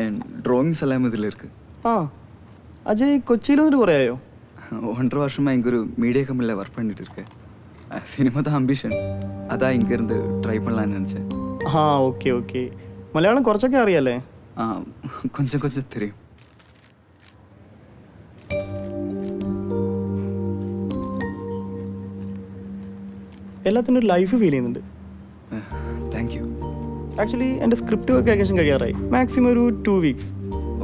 என் drawings எல்லாம் இதில் இருக்கு. அஜய் கொச்சியில் வந்துட்டு குறையாயோ? 1.5 வருஷமாக இங்கே ஒரு மீடியா கம்பெனியில் ஒர்க் பண்ணிட்டு இருக்கேன். சினிமா தான் அம்பிஷன், அதான் இங்கேருந்து ட்ரை பண்ணலான்னு நினச்சேன். Okay okay. மலையாளம் കുറച്ചൊക്കെ അറിയാലേ? கொஞ்சம் கொஞ்சம் தெரியும். എല്ലാത്തിനും ഒരു ലൈഫ് ഫീൽ ചെയ്യുന്നുണ്ട്. Thank you. ആക്ച്വലി എൻ്റെ സ്ക്രിപ്റ്റ് വർക്ക് ഏകദേശം കഴിയാറായി. മാക്സിമം ഒരു 2 വീക്സ്.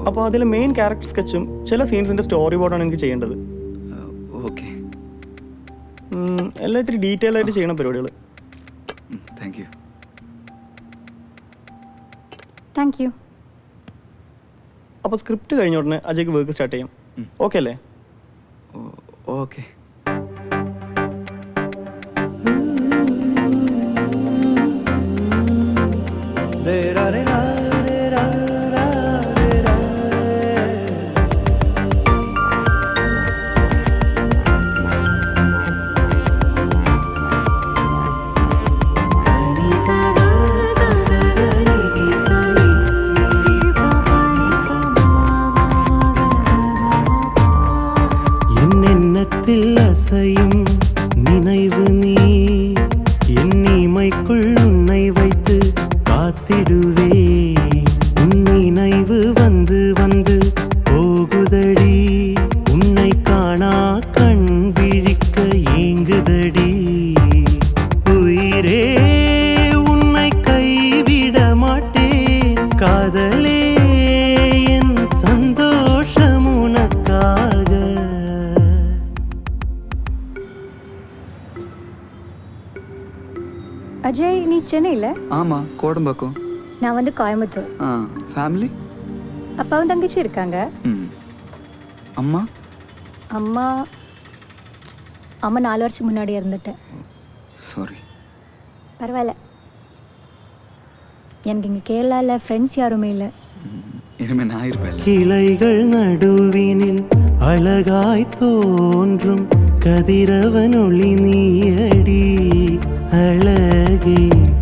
അപ്പോൾ അതിലെ മെയിൻ ക്യാരക്ടർ സ്കെച്ചും ചില സീൻസിൻ്റെ സ്റ്റോറി ബോർഡാണ് എനിക്ക് ചെയ്യേണ്ടത്. ഓക്കെ. എല്ലാം ഇത്തിരി ഡീറ്റെയിൽ ആയിട്ട് ചെയ്യണം പരിപാടികൾ. Thank you. Thank you. അപ്പോൾ സ്ക്രിപ്റ്റ് കഴിഞ്ഞ ഉടനെ അജയ്ക്ക് വർക്ക് സ്റ്റാർട്ട് ചെയ്യാം. ഓക്കെ അല്ലേ? ഓക്കെ. அசையும் நினைவு நீ என் இமைக்குள் உன்னை வைத்து காத்திடுவே. உன் நினைவு வந்து வந்து போகுதடி, உன்னை காணா கண் விழிக்க ஏங்குதடி. உயிரே உன்னை கைவிட மாட்டேன், காதலே என் சந்தோஷம் உனக்காக. அஜய், நீ சென்னையில்? ஆமாம், கோடம்பாக்கம். நான் வந்து கோயம்புத்தூர். ஃபேமிலி? அப்பாவும் தங்கச்சி இருக்காங்க. அம்மா? அம்மா 4 வருஷம் முன்னாடி இருந்துட்டேன். சாரி. பரவாயில்ல, எனக்கு இங்கே கேரளாவில் ஃப்ரெண்ட்ஸ் யாருமே இல்லை. இனிமே நான் இருப்பேன். கிளைகள் நடுவினில் அழகாய் தோன்றும் கதிரவன் ஒளி நீயடி. அழகே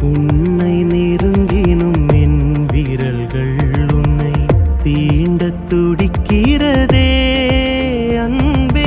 உன்னை நெருங்கினும் என் விரல்கள் உன்னை தீண்ட துடிக்கிறதே. அன்பே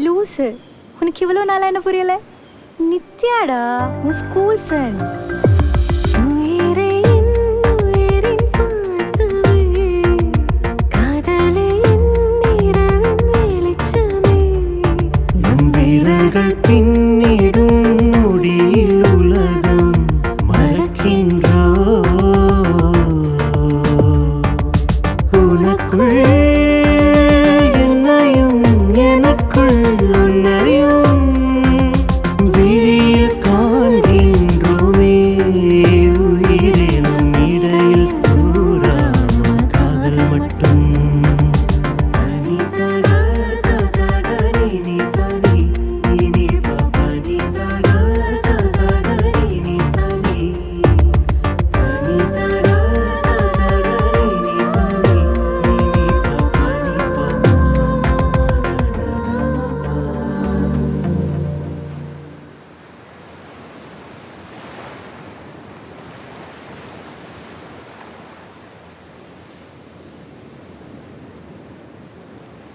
லூஸு, உனக்கு இவ்வளோ நாளாக என்ன புரியல? நித்யாடா, உன் ஸ்கூல் ஃப்ரெண்ட். நம் வீரர்கள் பின்